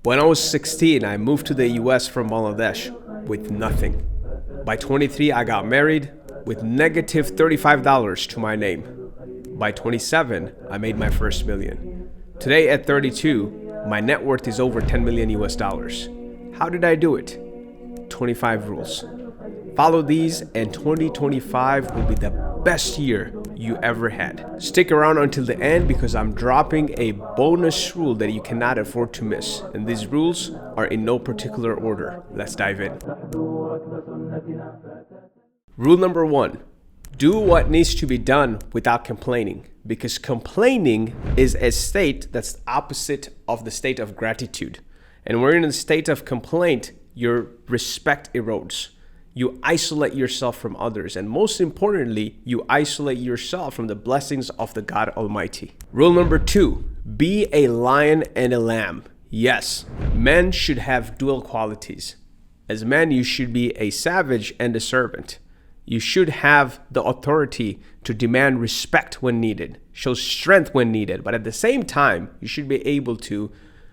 When I was 16, I moved to the US from Bangladesh with nothing. By 23, I got married with negative $35 to my name. By 27, I made my first million. Today at 32, my net worth is over 10 million US dollars. How did I do it? 25 rules. Follow these and 2025 will be the best year you ever had. Stick around until the end because I'm dropping a bonus rule that you cannot afford to miss. And these rules are in no particular order. Let's dive in. Rule number 1. Do what needs to be done without complaining, because complaining is a state that's opposite of the state of gratitude. And when you're in a state of complaint, your respect erodes. You isolate yourself from others, and most importantly, you isolate yourself from the blessings of the God Almighty. Rule number 2, be a lion and a lamb. Yes, men should have dual qualities. As men, you should be a savage and a servant. You should have the authority to demand respect when needed, show strength when needed, but at the same time, you should be able to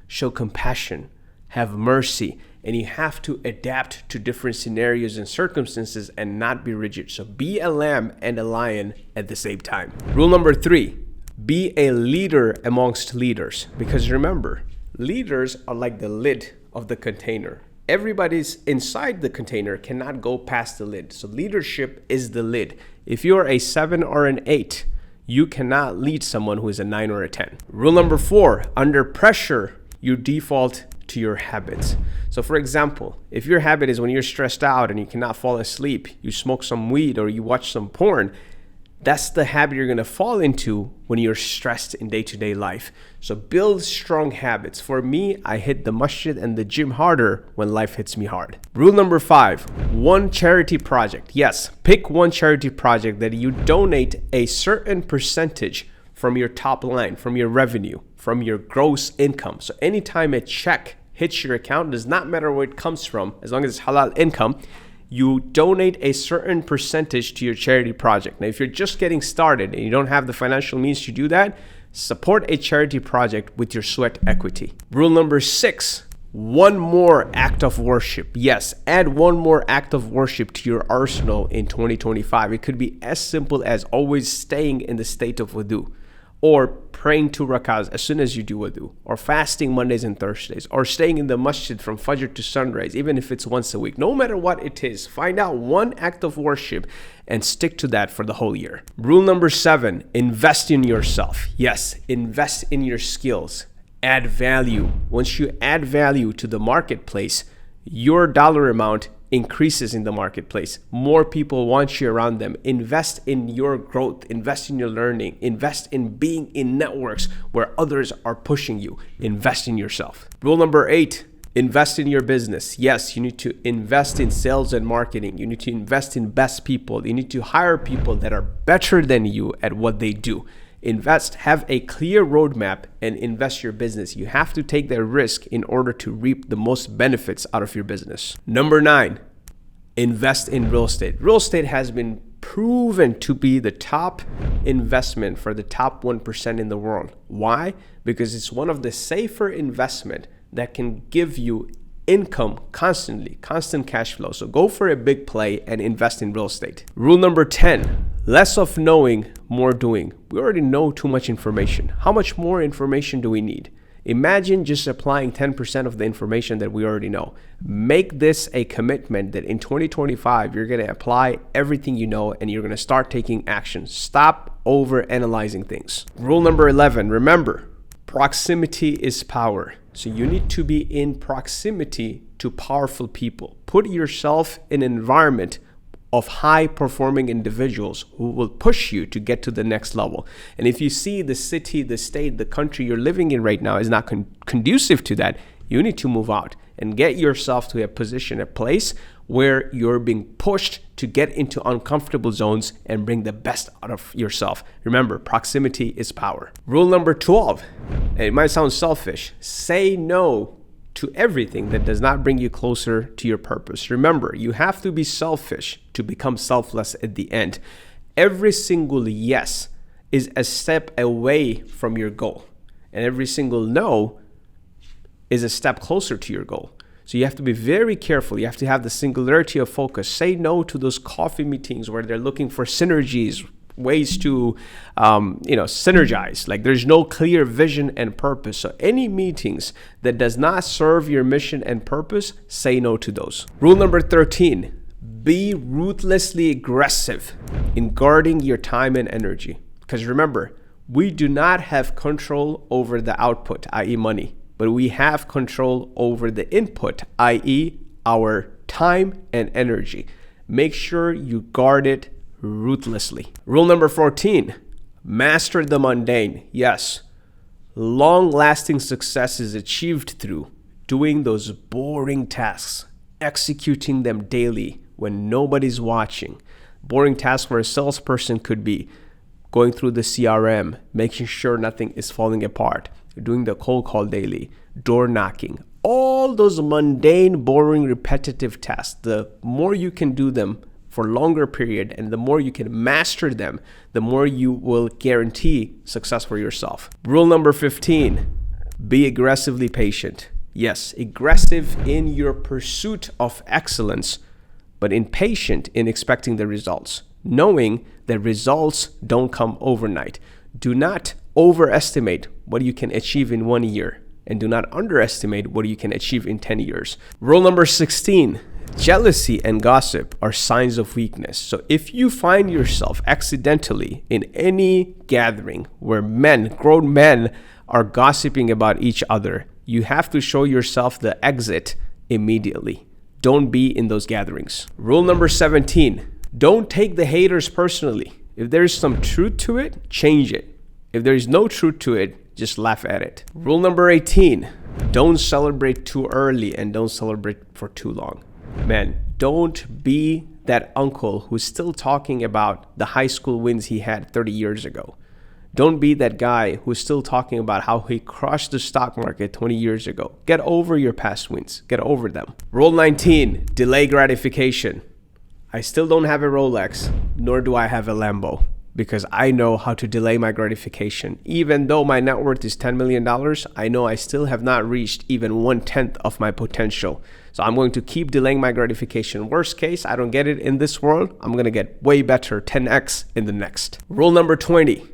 show compassion, have mercy, and you have to adapt to different scenarios and circumstances and not be rigid. So be a lamb and a lion at the same time. Rule number 3, be a leader amongst leaders. Because remember, leaders are like the lid of the container. Everybody's inside the container cannot go past the lid. So leadership is the lid. If you're a 7 or an 8, you cannot lead someone who is a 9 or a 10. Rule number 4, under pressure, you default to your habits. So for example, if your habit is when you're stressed out and you cannot fall asleep, you smoke some weed or you watch some porn, that's the habit you're going to fall into when you're stressed in day-to-day life. So build strong habits. For me, I hit the masjid and the gym harder when life hits me hard. Rule number 5, one charity project. Yes, pick one charity project that you donate a certain percentage from your top line, from your revenue, from your gross income. So anytime a check hits your account, does not matter where it comes from, as long as it's halal income, you donate a certain percentage to your charity project. Now, if you're just getting started and you don't have the financial means to do that, support a charity project with your sweat equity. Rule number 6, one more act of worship. Yes, add one more act of worship to your arsenal in 2025. It could be as simple as always staying in the state of wudu, or praying 2 rakahs as soon as you do wudu, or fasting Mondays and Thursdays, or staying in the masjid from fajr to sunrise, even if it's once a week. No matter what it is, find out one act of worship and stick to that for the whole year. Rule number 7, invest in yourself. Yes, invest in your skills. Add value. Once you add value to the marketplace, your dollar amount increases in the marketplace. More people want you around them. Invest in your growth, invest in your learning, invest in being in networks where others are pushing you. Invest in yourself. Rule number 8, invest in your business. Yes, you need to invest in sales and marketing. You need to invest in best people. You need to hire people that are better than you at what they do. Invest, have a clear roadmap and invest your business. You have to take that risk in order to reap the most benefits out of your business. Number 9, invest in real estate. Real estate has been proven to be the top investment for the top 1% in the world. Why? Because it's one of the safer investment that can give you income constantly, constant cash flow. So go for a big play and invest in real estate. Rule number 10, less of knowing, more doing. We already know too much information. How much more information do we need? Imagine just applying 10% of the information that we already know. Make this a commitment that in 2025, you're going to apply everything you know and you're going to start taking action. Stop over analyzing things. Rule number 11, remember, proximity is power. So you need to be in proximity to powerful people. Put yourself in an environment of high-performing individuals who will push you to get to the next level. And if you see the city, the state, the country you're living in right now is not conducive to that, you need to move out and get yourself to a position, a place where you're being pushed to get into uncomfortable zones and bring the best out of yourself. Remember, proximity is power. Rule number 12, and it might sound selfish, say no to everything that does not bring you closer to your purpose. Remember, you have to be selfish to become selfless at the end. Every single yes is a step away from your goal, and every single no is a step closer to your goal. So you have to be very careful. You have to have the singularity of focus. Say no to those coffee meetings where they're looking for synergies, ways to synergize. Like there's no clear vision and purpose. So any meetings that does not serve your mission and purpose, say no to those. Rule number 13, be ruthlessly aggressive in guarding your time and energy. Because remember, we do not have control over the output, i.e. money, but we have control over the input, i.e. our time and energy. Make sure you guard it ruthlessly. Rule number 14, master the mundane. Yes, long-lasting success is achieved through doing those boring tasks, executing them daily when nobody's watching. Boring tasks for a salesperson could be going through the CRM, making sure nothing is falling apart, doing the cold call daily, door knocking, all those mundane, boring, repetitive tasks. The more you can do them for longer period and the more you can master them, the more you will guarantee success for yourself. Rule number 15, be aggressively patient. Yes, aggressive in your pursuit of excellence, but impatient in expecting the results, knowing that results don't come overnight. Do not overestimate what you can achieve in 1 year, and do not underestimate what you can achieve in 10 years. Rule number 16, jealousy and gossip are signs of weakness. So if you find yourself accidentally in any gathering where grown men are gossiping about each other, you have to show yourself the exit immediately. Don't be in those gatherings. Rule number 17, don't take the haters personally. If there is some truth to it, change it. If there is no truth to it, just laugh at it. Rule number 18, don't celebrate too early and don't celebrate for too long. Man, don't be that uncle who's still talking about the high school wins he had 30 years ago. Don't be that guy who's still talking about how he crushed the stock market 20 years ago. Get over your past wins. Get over them. Rule 19, delay gratification. I still don't have a Rolex, nor do I have a Lambo, because I know how to delay my gratification. Even though my net worth is $10 million, I know I still have not reached even 1/10 of my potential. So I'm going to keep delaying my gratification. Worst case, I don't get it in this world. I'm going to get way better, 10x in the next. Rule number 20,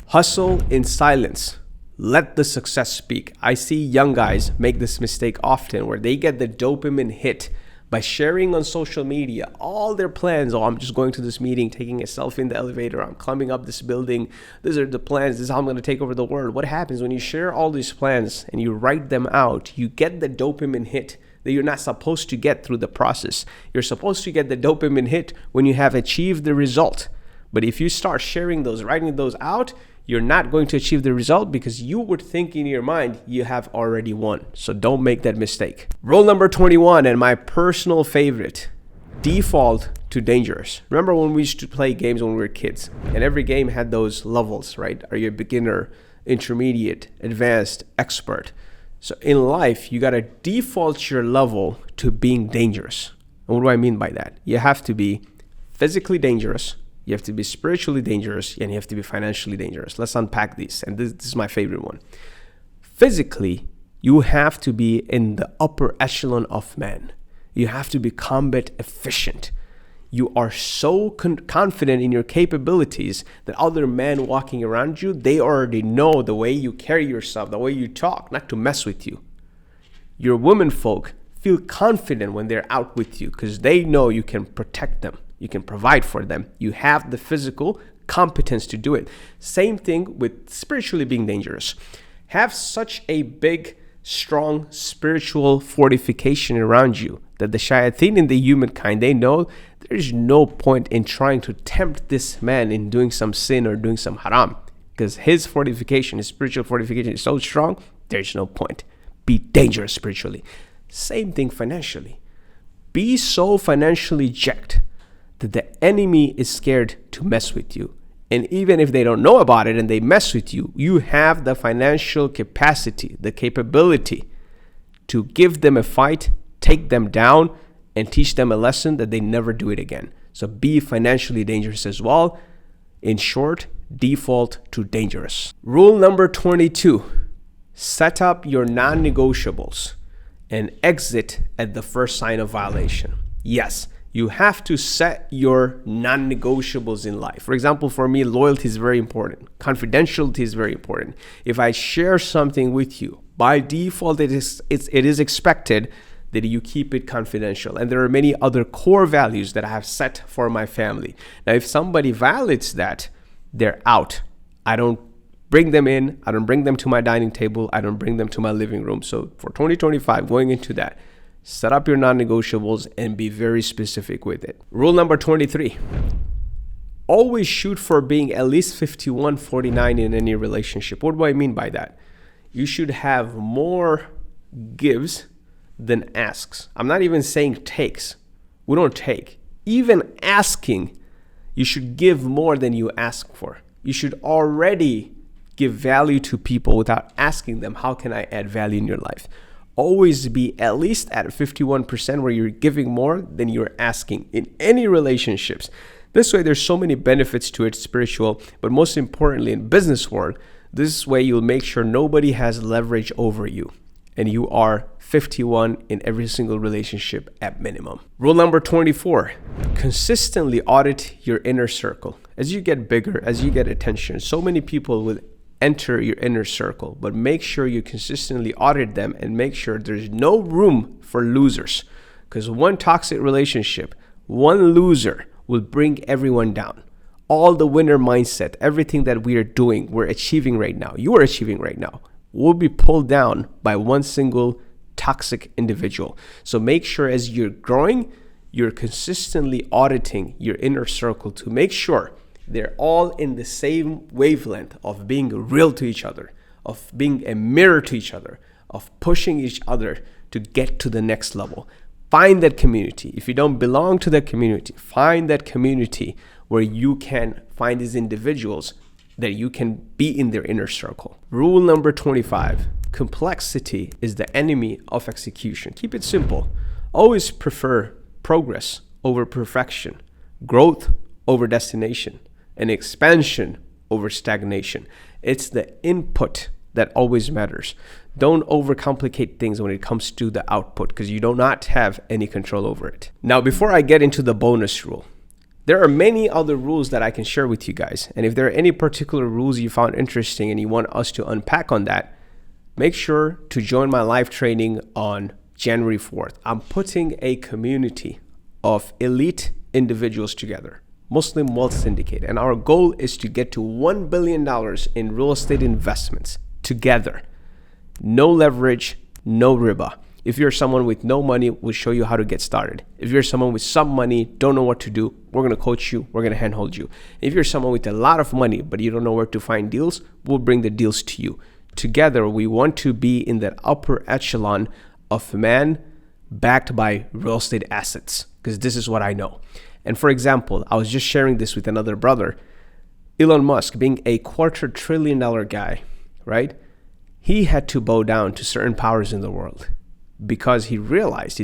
hustle in silence. Let the success speak. I see young guys make this mistake often where they get the dopamine hit by sharing on social media all their plans. Oh, I'm just going to this meeting, taking a selfie in the elevator. I'm climbing up this building. These are the plans. This is how I'm going to take over the world. What happens when you share all these plans and you write them out? You get the dopamine hit that you're not supposed to get through the process. You're supposed to get the dopamine hit when you have achieved the result. But if you start sharing those, writing those out, you're not going to achieve the result because you would think in your mind you have already won. So don't make that mistake. Rule number 21, and my personal favorite, default to dangerous. Remember when we used to play games when we were kids, and every game had those levels, right? Are you a beginner, intermediate, advanced, expert? So in life, you got to default your level to being dangerous. And what do I mean by that? You have to be physically dangerous, you have to be spiritually dangerous, and you have to be financially dangerous. Let's unpack these. And this is my favorite one. Physically, you have to be in the upper echelon of man. You have to be combat efficient. You are so confident in your capabilities that other men walking around you, they already know the way you carry yourself, the way you talk, not to mess with you. Your women folk feel confident when they're out with you because they know you can protect them. You can provide for them. You have the physical competence to do it. Same thing with spiritually being dangerous. Have such a big, strong spiritual fortification around you that the shayateen in the humankind, they know there's no point in trying to tempt this man in doing some sin or doing some haram because his fortification, his spiritual fortification is so strong, there's no point. Be dangerous spiritually. Same thing financially. Be so financially jacked that the enemy is scared to mess with you. And even if they don't know about it and they mess with you, you have the financial capacity, the capability to give them a fight, take them down, and teach them a lesson that they never do it again. So be financially dangerous as well. In short, default to dangerous. Rule number 22, Set up your non-negotiables and exit at the first sign of violation. Yes, you have to set your non-negotiables in life. For example, for me, loyalty is very important. Confidentiality is very important. If I share something with you, by default, it is expected that you keep it confidential. And there are many other core values that I have set for my family. Now, if somebody violates that, they're out. I don't bring them in. I don't bring them to my dining table. I don't bring them to my living room. So for 2025, going into that, set up your non-negotiables and be very specific with it. Rule number 23. Always shoot for being at least 51-49 in any relationship. What do I mean by that? You should have more gives than asks. I'm not even saying takes. We don't take. Even asking, you should give more than you ask for. You should already give value to people without asking them, how can I add value in your life? Always be at least at 51% where you're giving more than you're asking in any relationships. This way, there's so many benefits to it, spiritual, but most importantly in business world, this way you'll make sure nobody has leverage over you and you are 51 in every single relationship at minimum. Rule number 24, consistently audit your inner circle. As you get bigger, as you get attention, so many people will enter your inner circle, but make sure you consistently audit them and make sure there's no room for losers, because one toxic relationship, one loser will bring everyone down. All the winner mindset, everything that we are doing, we're achieving right now, you are achieving right now, will be pulled down by one single toxic individual. So make sure as you're growing, you're consistently auditing your inner circle to make sure they're all in the same wavelength of being real to each other, of being a mirror to each other, of pushing each other to get to the next level. Find that community. If you don't belong to that community, find that community where you can find these individuals that you can be in their inner circle. Rule number 25, complexity is the enemy of execution. Keep it simple. Always prefer progress over perfection, growth over destination, and expansion over stagnation. It's the input that always matters. Don't overcomplicate things when it comes to the output because you do not have any control over it. Now, before I get into the bonus rule, there are many other rules that I can share with you guys. And if there are any particular rules you found interesting and you want us to unpack on that, make sure to join my live training on January 4th. I'm putting a community of elite individuals together, Muslim Wealth Syndicate. And our goal is to get to $1 billion in real estate investments together. No leverage, no riba. If you're someone with no money, we'll show you how to get started. If you're someone with some money, don't know what to do, we're going to coach you, we're going to handhold you. If you're someone with a lot of money, but you don't know where to find deals, we'll bring the deals to you. Together, we want to be in that upper echelon of man backed by real estate assets, because this is what I know. And for example, I was just sharing this with another brother. Elon Musk, being a $250 billion guy, right? He had to bow down to certain powers in the world because he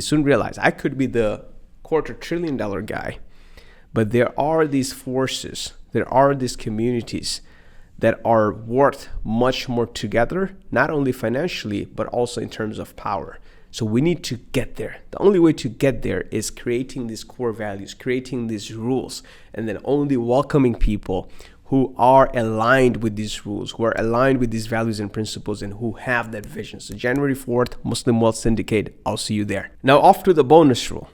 soon realized, I could be the $250 billion guy, but there are these forces, there are these communities that are worth much more together, not only financially, but also in terms of power. So we need to get there. The only way to get there is creating these core values, creating these rules, and then only welcoming people who are aligned with these rules, who are aligned with these values and principles, and who have that vision. So January 4th, Muslim Wealth Syndicate, I'll see you there. Now off to the bonus rule.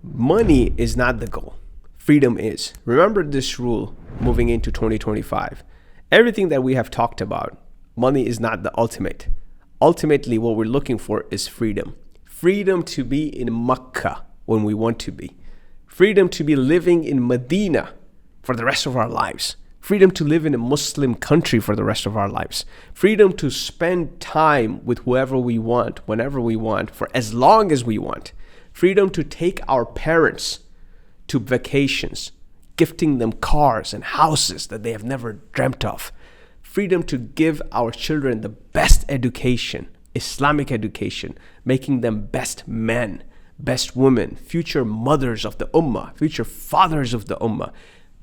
Money is not the goal. Freedom is. Remember this rule moving into 2025. Everything that we have talked about, money is not the ultimate. Ultimately, what we're looking for is freedom. Freedom to be in Mecca when we want to be. Freedom to be living in Medina for the rest of our lives. Freedom to live in a Muslim country for the rest of our lives. Freedom to spend time with whoever we want, whenever we want, for as long as we want. Freedom to take our parents to vacations, gifting them cars and houses that they have never dreamt of. Freedom to give our children the best education, Islamic education, making them best men, best women, future mothers of the ummah, future fathers of the ummah.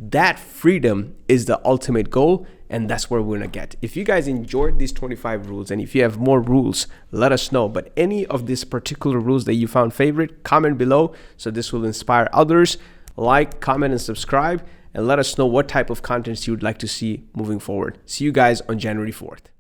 That freedom is the ultimate goal, And that's where we're gonna get. If you guys enjoyed these 25 rules, and if you have more rules, let us know. But any of these particular rules that you found favorite, comment below so this will inspire others. Like, comment, and subscribe, and let us know what type of contents you would like to see moving forward. See you guys on January 4th.